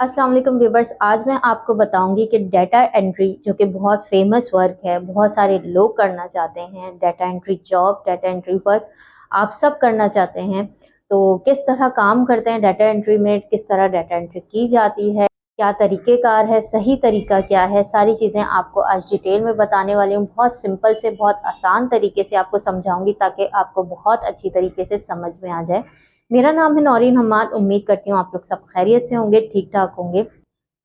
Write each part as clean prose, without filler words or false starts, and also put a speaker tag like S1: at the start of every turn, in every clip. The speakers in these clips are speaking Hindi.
S1: अस्सलाम वालेकुम व्यूवर्स। आज मैं आपको बताऊंगी कि डाटा एंट्री जो कि बहुत फेमस वर्क है, बहुत सारे लोग करना चाहते हैं। Data entry job, data entry work आप सब करना चाहते हैं। तो किस तरह काम करते हैं डाटा एंट्री में, किस तरह डाटा एंट्री की जाती है, क्या तरीक़ेकार है, सही तरीका क्या है, सारी चीज़ें आपको आज डिटेल में बताने वाली हूँ। बहुत सिंपल से, बहुत आसान तरीके से आपको समझाऊंगी ताकि आपको बहुत अच्छी तरीके से समझ में आ जाए। मेरा नाम है नौरीन हम्माद। उम्मीद करती हूँ आप लोग सब खैरियत से होंगे, ठीक ठाक होंगे।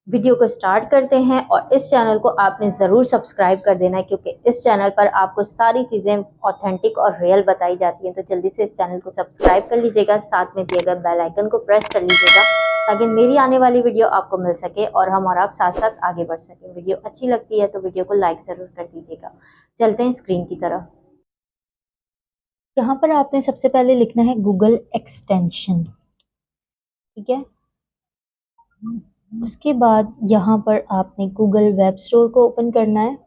S1: वीडियो को स्टार्ट करते हैं और इस चैनल को आपने ज़रूर सब्सक्राइब कर देना है, क्योंकि इस चैनल पर आपको सारी चीज़ें ऑथेंटिक और रियल बताई जाती हैं। तो जल्दी से इस चैनल को सब्सक्राइब कर लीजिएगा, साथ में दिए गए बेल आइकन को प्रेस कर लीजिएगा ताकि मेरी आने वाली वीडियो आपको मिल सके और हम और आप साथ साथ आगे बढ़ सकें। वीडियो अच्छी लगती है तो वीडियो को लाइक ज़रूर कर दीजिएगा। चलते हैं स्क्रीन की तरफ। यहाँ पर आपने सबसे पहले लिखना है गूगल एक्सटेंशन, ठीक है। उसके बाद यहाँ पर आपने गूगल वेब स्टोर को ओपन करना है।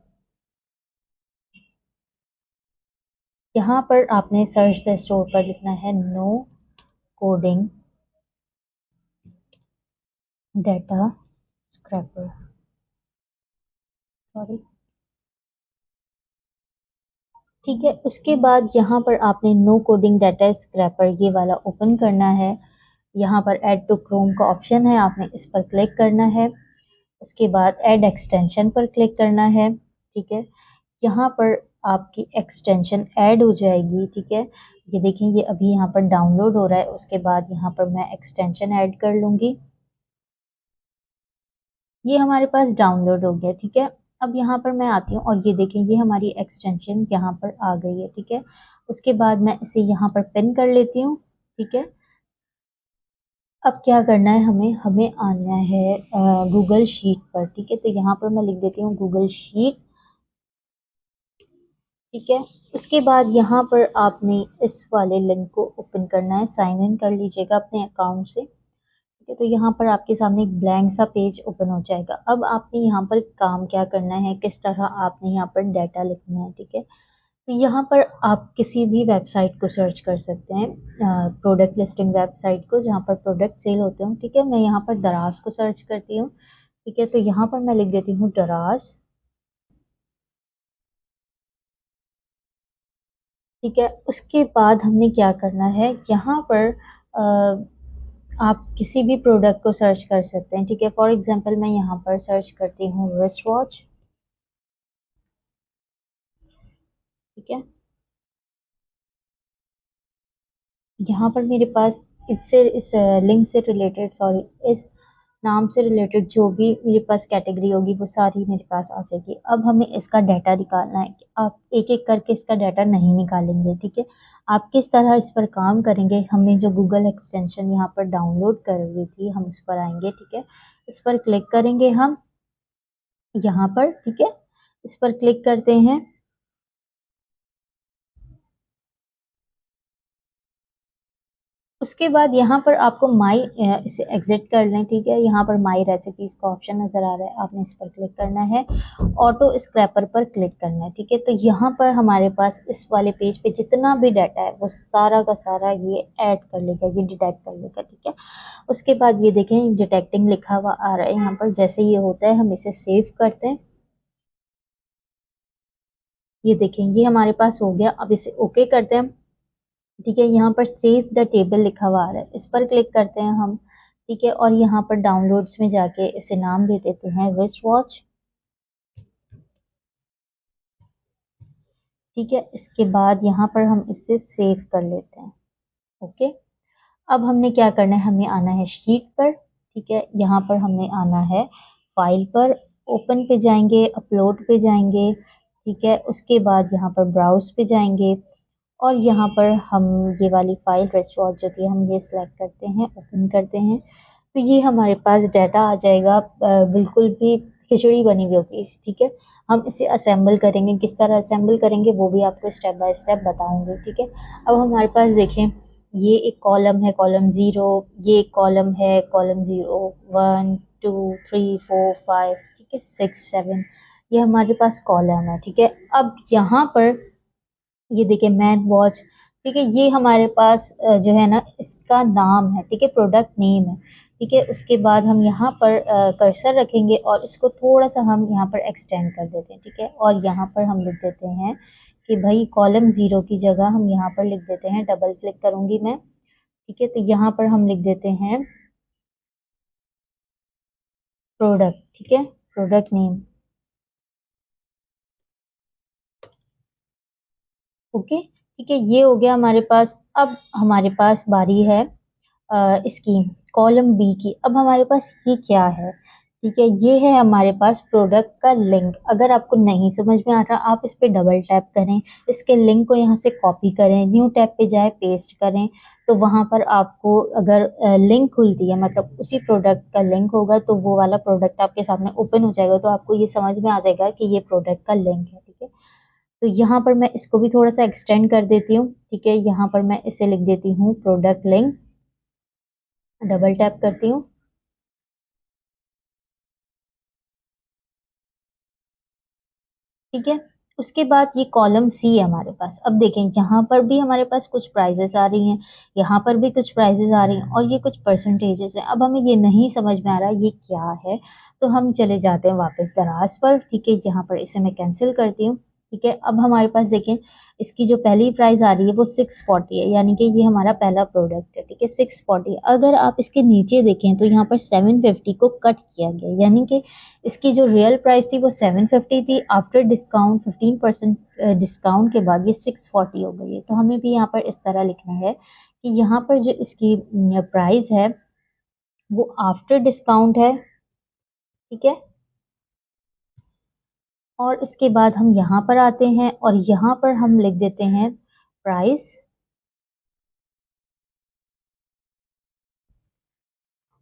S1: यहाँ पर आपने सर्च द स्टोर पर लिखना है no coding data scraper, sorry, ठीक है। उसके बाद यहाँ पर आपने नो कोडिंग डाटा स्क्रैपर ये वाला ओपन करना है। यहाँ पर ऐड टू क्रोम का ऑप्शन है, आपने इस पर क्लिक करना है। उसके बाद ऐड एक्सटेंशन पर क्लिक करना है, ठीक है। यहाँ पर आपकी एक्सटेंशन ऐड हो जाएगी, ठीक है। ये देखें, ये अभी यहाँ पर डाउनलोड हो रहा है। उसके बाद यहाँ पर मैं एक्सटेंशन ऐड कर लूँगी। ये हमारे पास डाउनलोड हो गया, ठीक है। अब यहाँ पर मैं आती हूँ और ये देखें, ये हमारी एक्सटेंशन यहाँ पर आ गई है, ठीक है। उसके बाद मैं इसे यहाँ पर पिन कर लेती हूँ, ठीक है। अब क्या करना है, हमें हमें आना है गूगल शीट पर, ठीक है। तो यहाँ पर मैं लिख देती हूँ गूगल शीट, ठीक है। उसके बाद यहाँ पर आपने इस वाले लिंक को ओपन करना है, साइन इन कर लीजिएगा अपने अकाउंट से, ठीक है। तो यहाँ पर आपके सामने एक ब्लैंक सा पेज ओपन हो जाएगा। अब आपने यहाँ पर काम क्या करना है, किस तरह आपने यहाँ पर डाटा लिखना है, ठीक है। तो यहाँ पर आप किसी भी वेबसाइट को सर्च कर सकते हैं, प्रोडक्ट लिस्टिंग वेबसाइट को, जहाँ पर प्रोडक्ट सेल होते हैं, ठीक है। मैं यहाँ पर दराज को सर्च करती हूँ, ठीक है। तो यहाँ पर मैं लिख देती हूँ दराज, ठीक है। उसके बाद हमने क्या करना है, यहाँ पर आप किसी भी प्रोडक्ट को सर्च कर सकते हैं, ठीक है। फॉर एग्जांपल मैं यहाँ पर सर्च करती हूँ रिस्ट वॉच, ठीक है। यहाँ पर मेरे पास इससे, इस लिंक से रिलेटेड, सॉरी, इस नाम से रिलेटेड जो भी मेरे पास कैटेगरी होगी वो सारी मेरे पास आ जाएगी। अब हमें इसका डाटा निकालना है। आप एक एक करके इसका डाटा नहीं निकालेंगे, ठीक है। आप किस तरह इस पर काम करेंगे, हमने जो गूगल एक्सटेंशन यहाँ पर डाउनलोड कर ली थी, हम इस पर आएंगे, ठीक है। इस पर क्लिक करेंगे हम यहाँ पर, ठीक है। इस पर क्लिक करते हैं। उसके बाद यहाँ पर आपको माई, इसे एग्जिट कर लें, ठीक है। यहाँ पर माई रेसिपीज का ऑप्शन नजर आ रहा है, आपने इस पर क्लिक करना है। ऑटो स्क्रैपर पर क्लिक करना है, ठीक है। तो यहाँ पर हमारे पास इस वाले पेज पे जितना भी डाटा है वो सारा का सारा ये ऐड कर लेगा, ये डिटेक्ट कर लेगा, ठीक है। उसके बाद ये देखें, डिटेक्टिंग लिखा हुआ आ रहा है यहाँ पर। जैसे ये होता है हम इसे सेव करते हैं, ये देखें, ये हमारे पास हो गया। अब इसे ओके करते हैं, ठीक है। यहाँ पर सेव द टेबल लिखा हुआ आ रहा है, इस पर क्लिक करते हैं हम, ठीक है। और यहाँ पर डाउनलोड्स में जाके इसे नाम दे देते हैं रिस्ट वॉच, ठीक है। इसके बाद यहाँ पर हम इसे सेव कर लेते हैं, ओके। अब हमने क्या करना है, हमें आना है शीट पर, ठीक है। यहाँ पर हमने आना है फाइल पर, ओपन पे जाएंगे, अपलोड पे जाएंगे, ठीक है। उसके बाद यहाँ पर ब्राउज पे जाएंगे और यहाँ पर हम ये वाली फाइल रेस्टोरेंट जो थी हम ये सिलेक्ट करते हैं, ओपन करते हैं। तो ये हमारे पास डाटा आ जाएगा, बिल्कुल भी खिचड़ी बनी हुई होगी, ठीक है। हम इसे असेंबल करेंगे, किस तरह असेंबल करेंगे वो भी आपको स्टेप बाय स्टेप बताऊंगी, ठीक है। अब हमारे पास देखें, ये एक कॉलम है, कॉलम ज़ीरो, ये एक कॉलम है, कॉलम ज़ीरो, 1 2 3 4 5, ठीक है, 6 7, ये हमारे पास कॉलम है, ठीक है। अब यहाँ पर ये देखिए मैन वॉच, ठीक है, ये हमारे पास जो है ना इसका नाम है, ठीक है, प्रोडक्ट नेम है, ठीक है। उसके बाद हम यहाँ पर कर्सर रखेंगे और इसको थोड़ा सा हम यहाँ पर एक्सटेंड कर देते हैं, ठीक है। और यहाँ पर हम लिख देते हैं कि भाई कॉलम 0 की जगह हम यहाँ पर लिख देते हैं, डबल क्लिक करूंगी मैं, ठीक है। तो यहाँ पर हम लिख देते हैं प्रोडक्ट, ठीक है, प्रोडक्ट नेम, ओके, ठीक है। ये हो गया हमारे पास। अब हमारे पास बारी है इसकी कॉलम बी की। अब हमारे पास ये क्या है, ठीक है, ये है हमारे पास प्रोडक्ट का लिंक। अगर आपको नहीं समझ में आ रहा, आप इस पे डबल टैप करें, इसके लिंक को यहाँ से कॉपी करें, न्यू टैब पे जाए, पेस्ट करें, तो वहां पर आपको अगर लिंक खुलती है, मतलब उसी प्रोडक्ट का लिंक होगा, तो वो वाला प्रोडक्ट आपके सामने ओपन हो जाएगा, तो आपको ये समझ में आ जाएगा कि ये प्रोडक्ट का लिंक है, ठीक है। तो यहाँ पर मैं इसको भी थोड़ा सा एक्सटेंड कर देती हूँ, ठीक है। यहाँ पर मैं इसे लिख देती हूँ प्रोडक्ट लिंक, डबल टैप करती हूँ, ठीक है। उसके बाद ये कॉलम सी है हमारे पास। अब देखें, यहाँ पर भी हमारे पास कुछ प्राइजेस आ रही हैं, यहाँ पर भी कुछ प्राइजेस आ रही हैं, और ये कुछ परसेंटेजेस हैं। अब हमें ये नहीं समझ में आ रहा ये क्या है, तो हम चले जाते हैं वापस दराज पर, ठीक है। यहाँ पर इसे मैं कैंसिल करती हूँ, ठीक है। अब हमारे पास देखें, इसकी जो पहली प्राइस आ रही है वो 640 है, यानी कि ये हमारा पहला प्रोडक्ट है, ठीक है, 640। अगर आप इसके नीचे देखें तो यहाँ पर 750 को कट किया गया, यानी कि इसकी जो रियल प्राइस थी वो 750 थी, आफ्टर डिस्काउंट 15% डिस्काउंट के बाद ये 640 हो गई है। तो हमें भी यहाँ पर इस तरह लिखना है कि यहाँ पर जो इसकी प्राइस है वो आफ्टर डिस्काउंट है, ठीक है। और इसके बाद हम यहाँ पर आते हैं और यहाँ पर हम लिख देते हैं प्राइस,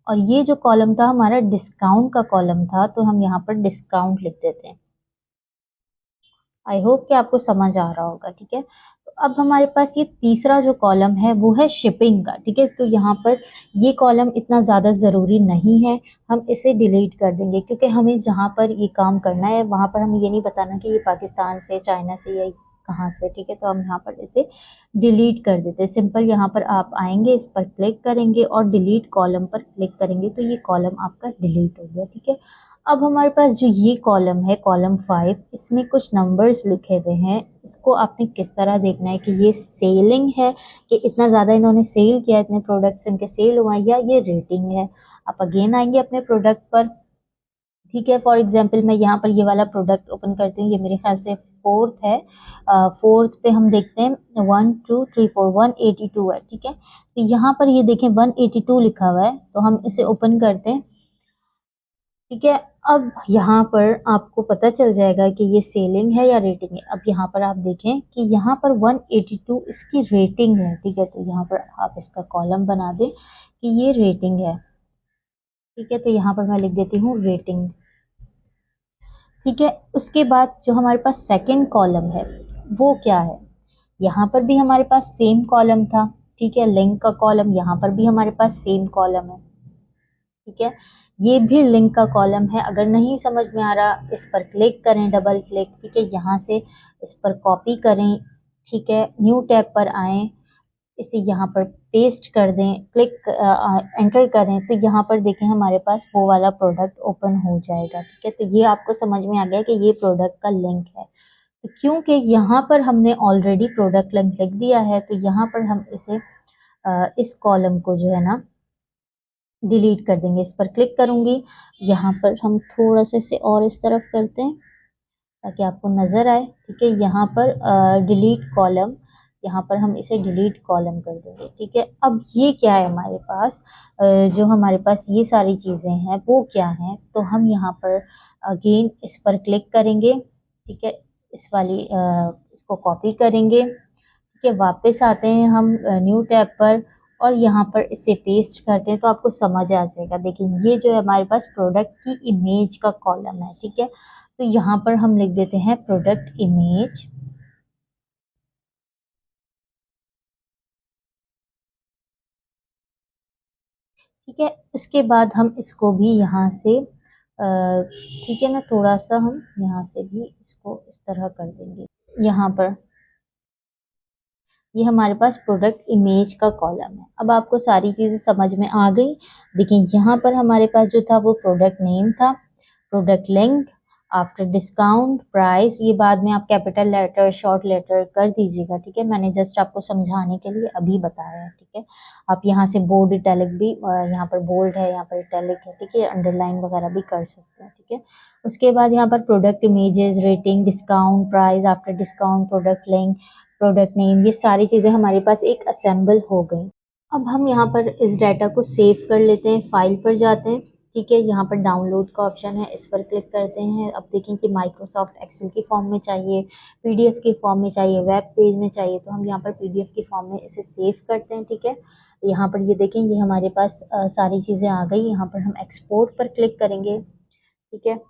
S1: और ये जो कॉलम था हमारा डिस्काउंट का कॉलम था, तो हम यहाँ पर डिस्काउंट लिख देते हैं। आई होप कि आपको समझ आ रहा होगा, ठीक है। तो अब हमारे पास ये तीसरा जो कॉलम है वो है शिपिंग का, ठीक है। तो यहाँ पर ये कॉलम इतना ज़्यादा ज़रूरी नहीं है, हम इसे डिलीट कर देंगे, क्योंकि हमें जहाँ पर ये काम करना है वहाँ पर हमें ये नहीं बताना कि ये पाकिस्तान से, चाइना से या कहाँ से, ठीक है। तो हम यहाँ पर इसे डिलीट कर देते हैं। सिंपल यहाँ पर आप आएंगे, इस पर क्लिक करेंगे और डिलीट कॉलम पर क्लिक करेंगे, तो ये कॉलम आपका डिलीट हो गया, ठीक है। अब हमारे पास जो ये कॉलम है, कॉलम 5, इसमें कुछ नंबर्स लिखे हुए हैं। इसको आपने किस तरह देखना है कि ये सेलिंग है, कि इतना ज़्यादा इन्होंने सेल किया, इतने प्रोडक्ट्स इनके सेल हुए हैं, या ये रेटिंग है। आप अगेन आएंगे अपने प्रोडक्ट पर, ठीक है। फॉर एग्जांपल मैं यहाँ पर ये वाला प्रोडक्ट ओपन करती हूँ, ये मेरे ख्याल से फोर्थ है। फोर्थ पे हम देखते हैं 1 2 3 4 182 है, ठीक है। तो यहाँ पर ये देखें 182 लिखा हुआ है, तो हम इसे ओपन करते हैं, ठीक है। अब यहाँ पर आपको पता चल जाएगा कि ये सेलिंग है या रेटिंग है। अब यहाँ पर आप देखें कि यहाँ पर 182 इसकी रेटिंग है, ठीक है। तो यहाँ पर आप इसका कॉलम बना दें कि ये रेटिंग है, ठीक है। तो यहाँ पर मैं लिख देती हूँ रेटिंग, ठीक है। उसके बाद जो हमारे पास सेकंड कॉलम है वो क्या है, यहाँ पर भी हमारे पास सेम कॉलम था, ठीक है, लिंक का कॉलम। यहाँ पर भी हमारे पास सेम कॉलम है, ठीक है। ये भी लिंक का कॉलम है। अगर नहीं समझ में आ रहा, इस पर क्लिक करें, डबल क्लिक, ठीक है, यहाँ से इस पर कॉपी करें, ठीक है, न्यू टैब पर आएं, इसे यहाँ पर पेस्ट कर दें, क्लिक एंटर करें, तो यहाँ पर देखें हमारे पास वो वाला प्रोडक्ट ओपन हो जाएगा, ठीक है। तो ये आपको समझ में आ गया कि ये प्रोडक्ट का लिंक है। तो क्योंकि यहाँ पर हमने ऑलरेडी प्रोडक्ट लिंक लिख दिया है, तो यहाँ पर हम इसे इस कॉलम को जो है ना डिलीट कर देंगे। इस पर क्लिक करूंगी, यहाँ पर हम थोड़ा सा इसे और इस तरफ करते हैं ताकि आपको नजर आए, ठीक है। यहाँ पर डिलीट कॉलम, यहाँ पर हम इसे डिलीट कॉलम कर देंगे, ठीक है। अब ये क्या है हमारे पास, जो हमारे पास ये सारी चीजें हैं वो क्या हैं, तो हम यहाँ पर अगेन इस पर क्लिक करेंगे, ठीक है, इस वाली इसको कॉपी करेंगे, ठीक है। वापस आते हैं हम न्यू टैब पर और यहाँ पर इसे पेस्ट करते हैं, तो आपको समझ आ जाएगा। देखिए ये जो है हमारे पास प्रोडक्ट की इमेज का कॉलम है, ठीक है। तो यहाँ पर हम लिख देते हैं प्रोडक्ट इमेज, ठीक है। उसके बाद हम इसको भी यहाँ से ठीक है ना, थोड़ा सा हम यहाँ से भी इसको इस तरह कर देंगे यहाँ पर, ये हमारे पास प्रोडक्ट इमेज का कॉलम है। अब आपको सारी चीज़ें समझ में आ गई। देखिए यहाँ पर हमारे पास जो था वो प्रोडक्ट नेम था, product link, after discount, price, ये बाद में आप कैपिटल लेटर शॉर्ट लेटर कर दीजिएगा, ठीक है। मैंने जस्ट आपको समझाने के लिए अभी बताया है, ठीक है। आप यहाँ से बोल्ड इटैलिक भी, यहाँ पर बोल्ड है, यहाँ पर इटैलिक है, ठीक है, अंडरलाइन वगैरह भी कर सकते हैं, ठीक है। उसके बाद यहाँ पर product images, rating, discount, price, after discount, product link, product name, ये सारी चीज़ें हमारे पास एक असेंबल हो गई। अब हम यहाँ पर इस डाटा को सेव कर लेते हैं, फाइल पर जाते हैं, ठीक है। यहाँ पर डाउनलोड का ऑप्शन है, इस पर क्लिक करते हैं। अब देखें कि माइक्रोसॉफ्ट एक्सेल की फॉर्म में चाहिए, पीडीएफ की फॉर्म में चाहिए, वेब पेज में चाहिए, तो हम यहाँ पर पीडीएफ की फॉर्म में इसे सेव करते हैं, ठीक है। यहाँ पर ये देखें, ये हमारे पास सारी चीज़ें आ गई। यहाँ पर हम एक्सपोर्ट पर क्लिक करेंगे, ठीक है।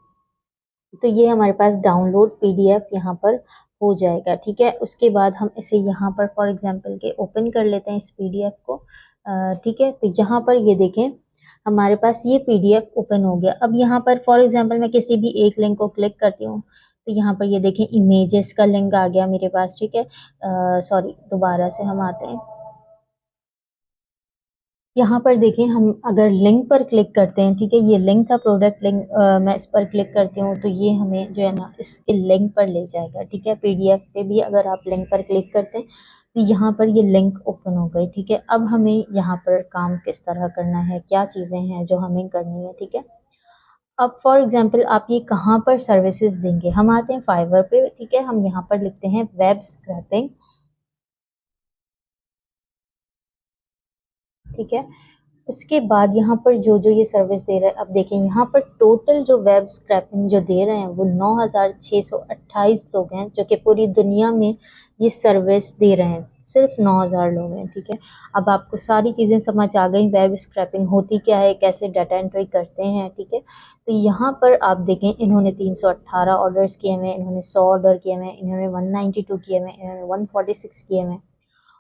S1: तो ये हमारे पास डाउनलोड पीडीएफ यहाँ पर हो जाएगा, ठीक है। उसके बाद हम इसे यहाँ पर फॉर एग्जांपल के ओपन कर लेते हैं इस पीडीएफ को, ठीक है। तो यहाँ पर ये देखें, हमारे पास ये पीडीएफ ओपन हो गया। अब यहाँ पर फॉर एग्जांपल मैं किसी भी एक लिंक को क्लिक करती हूँ, तो यहाँ पर ये देखें इमेजेस का लिंक आ गया मेरे पास, ठीक है। सॉरी, दोबारा से हम आते हैं। यहाँ पर देखें, हम अगर लिंक पर क्लिक करते हैं, ठीक है, ये लिंक था प्रोडक्ट लिंक, मैं इस पर क्लिक करती हूँ तो ये हमें जो है ना इसके लिंक पर ले जाएगा, ठीक है। पीडीएफ पे भी अगर आप लिंक पर क्लिक करते हैं तो यहाँ पर ये लिंक ओपन हो गई, ठीक है। अब हमें यहाँ पर काम किस तरह करना है, क्या चीज़ें हैं जो हमें करनी है, ठीक है। अब फॉर एग्जांपल आप ये कहाँ पर सर्विसेज देंगे, हम आते हैं फाइवर पे, ठीक है। हम यहाँ पर लिखते हैं वेब स्क्रैपिंग, ठीक है। उसके बाद यहाँ पर जो जो ये सर्विस दे रहा है, अब देखें यहाँ पर टोटल जो वेब स्क्रैपिंग जो दे रहे हैं वो 9,628 लोग हैं, जो कि पूरी दुनिया में ये सर्विस दे रहे हैं। सिर्फ 9,000 लोग हैं, ठीक है। अब आपको सारी चीज़ें समझ आ गई, वेब स्क्रैपिंग होती क्या है, कैसे डाटा एंट्री करते हैं, ठीक है। तो यहाँ पर आप देखें, इन्होंने 318 ऑर्डर्स किए हुए हैं, इन्होंने 100 ऑर्डर किए हुए हैं, इन्होंने 192 किए हुए हैं, इन्होंने 146 किए हुए हैं।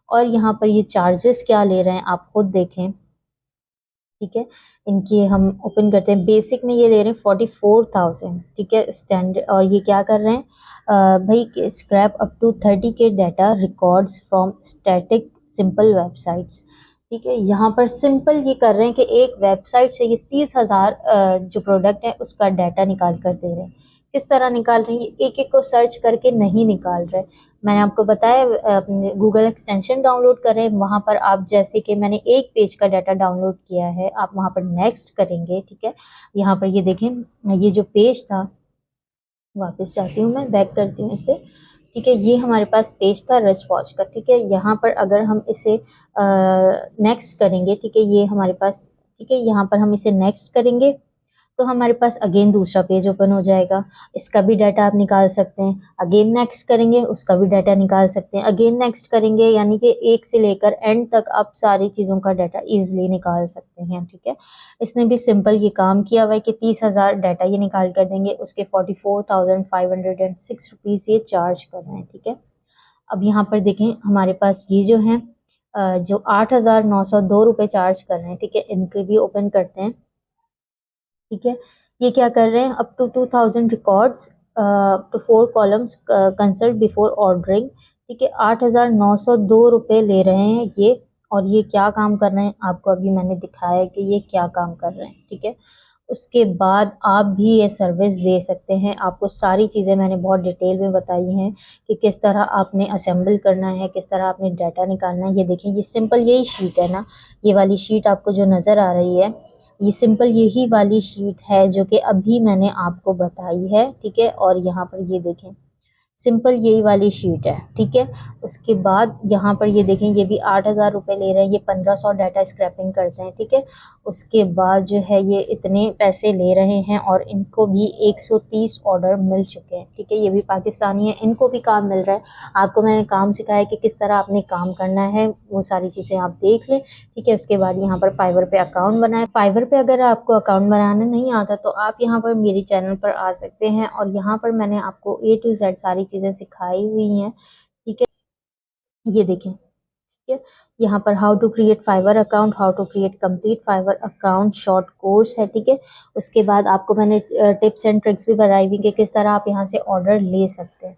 S1: और यहाँ पर ये चार्जेस क्या ले रहे हैं आप खुद देखें, ठीक है। इनकी हम ओपन करते हैं, बेसिक में ये ले रहे हैं 44,000, ठीक है, स्टैंडर्ड। और ये क्या कर रहे हैं, भाई स्क्रैप अप टू 30 के data records from static simple websites, ठीक है। यहाँ पर सिंपल ये कर रहे हैं कि एक वेबसाइट से ये 30,000 जो प्रोडक्ट है उसका डाटा निकाल कर दे रहे हैं। किस तरह निकाल रहे हैं, ये एक एक को सर्च करके नहीं निकाल रहे। मैंने आपको बताया अपने गूगल एक्सटेंशन डाउनलोड करें, वहां पर आप जैसे कि मैंने एक पेज का डाटा डाउनलोड किया है, आप वहां पर नेक्स्ट करेंगे, ठीक है। यहाँ पर ये देखें, ये जो पेज था, वापस जाती हूँ, मैं बैक करती हूँ इसे, ठीक है। ये हमारे पास पेज था रिस्ट वॉच का, ठीक है। यहाँ पर अगर हम इसे नेक्स्ट करेंगे, ठीक है, ये हमारे पास, ठीक है, यहाँ पर हम इसे नेक्स्ट करेंगे तो हमारे पास अगेन दूसरा पेज ओपन हो जाएगा। इसका भी डाटा आप निकाल सकते हैं। अगेन नेक्स्ट करेंगे, उसका भी डाटा निकाल सकते हैं। अगेन नेक्स्ट करेंगे, यानी कि एक से लेकर एंड तक आप सारी चीज़ों का डाटा इजीली निकाल सकते हैं, ठीक है। इसने भी सिंपल ये काम किया हुआ है कि 30,000 डाटा ये निकाल कर देंगे, उसके 44,506 रुपीज़ ये चार्ज कर रहे हैं, ठीक है। अब यहाँ पर देखें, हमारे पास ये जो है जो 8,902 रुपये चार्ज कर रहे हैं, ठीक है, इनके भी ओपन करते हैं, ठीक है। ये क्या कर रहे हैं, up to 2,000 records to 4 columns consult before ordering, ठीक है। 8,902 रुपये ले रहे हैं ये। और ये क्या काम कर रहे हैं, आपको अभी मैंने दिखाया है कि ये क्या काम कर रहे हैं, ठीक है। उसके बाद आप भी ये सर्विस दे सकते हैं। आपको सारी चीज़ें मैंने बहुत डिटेल में बताई हैं कि किस तरह आपने असेंबल करना है, किस तरह आपने डाटा निकालना है। ये देखिए, ये सिंपल यही शीट है ना, ये वाली शीट आपको जो नज़र आ रही है, ये सिंपल यही वाली शीट है जो कि अभी मैंने आपको बताई है, ठीक है। और यहाँ पर ये देखें, सिंपल यही वाली शीट है, ठीक है। उसके बाद यहाँ पर ये देखें, ये भी 8,000 रुपये ले रहे हैं, ये 1,500 डाटा स्क्रैपिंग करते हैं, ठीक है। उसके बाद जो है ये इतने पैसे ले रहे हैं और इनको भी 130 ऑर्डर मिल चुके हैं, ठीक है। ये भी पाकिस्तानी है, इनको भी काम मिल रहा है। आपको मैंने काम सिखाया कि किस तरह आपने काम करना है, वो सारी चीज़ें आप देख लें, ठीक है। उसके बाद यहाँ पर फाइवर पे अकाउंट बनाए। फाइवर पे अगर आपको अकाउंट बनाना नहीं आता तो आप यहाँ पर मेरे चैनल पर आ सकते हैं, और यहाँ पर मैंने आपको A to Z सारी चीज़ें सिखाई हुई हैं, ठीक है। ये देखें, ठीक है। यहाँ पर how to create Fiverr account, how to create complete Fiverr account short course है, ठीक है। उसके बाद आपको मैंने टिप्स एंड ट्रिक्स भी बताई हुई कि किस तरह आप यहाँ से ऑर्डर ले सकते हैं।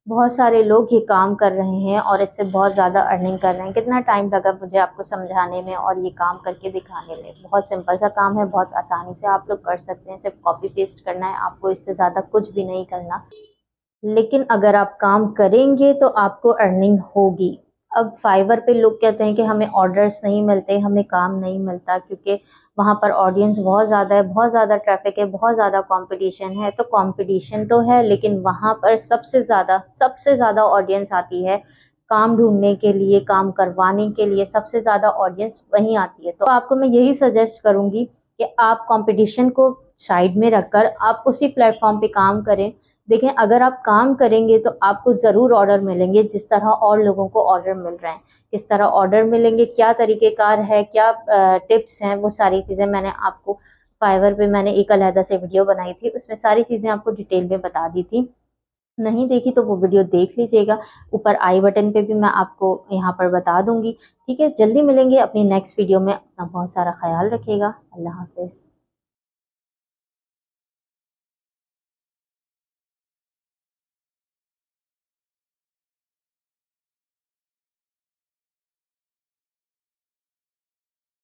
S1: बहुत सारे लोग ये काम कर रहे हैं और इससे बहुत ज़्यादा अर्निंग कर रहे हैं। कितना टाइम लगा मुझे आपको समझाने में और ये काम करके दिखाने में। बहुत सिंपल सा काम है, बहुत आसानी से आप लोग कर सकते हैं। सिर्फ कॉपी पेस्ट करना है, आपको इससे ज़्यादा कुछ भी नहीं करना। लेकिन अगर आप काम करेंगे तो आपको अर्निंग होगी। अब फाइवर पे लोग कहते हैं कि हमें ऑर्डर्स नहीं मिलते, हमें काम नहीं मिलता, क्योंकि वहाँ पर ऑडियंस बहुत ज़्यादा है, बहुत ज़्यादा ट्रैफिक है, बहुत ज़्यादा कंपटीशन है। तो कंपटीशन तो है, लेकिन वहाँ पर सबसे ज़्यादा ऑडियंस आती है काम ढूंढने के लिए, काम करवाने के लिए। सबसे ज़्यादा ऑडियंस वहीं आती है। तो आपको मैं यही सजेस्ट करूँगी कि आप कंपटीशन को साइड में रखकर आप उसी प्लेटफॉर्म पे काम करें। देखें, अगर आप काम करेंगे तो आपको ज़रूर ऑर्डर मिलेंगे, जिस तरह और लोगों को ऑर्डर मिल रहे हैं। किस तरह ऑर्डर मिलेंगे, क्या तरीक़ेकार है, क्या टिप्स हैं, वो सारी चीज़ें मैंने आपको फाइवर पे मैंने एक अलहदा से वीडियो बनाई थी, उसमें सारी चीज़ें आपको डिटेल में बता दी थी। नहीं देखी तो वो वीडियो देख लीजिएगा, ऊपर आई बटन पे भी मैं आपको यहाँ पर बता दूँगी। ठीक है, जल्दी मिलेंगे अपनी नेक्स्ट वीडियो में। अपना बहुत सारा ख्याल रखिएगा। अल्लाह हाफ़िज़।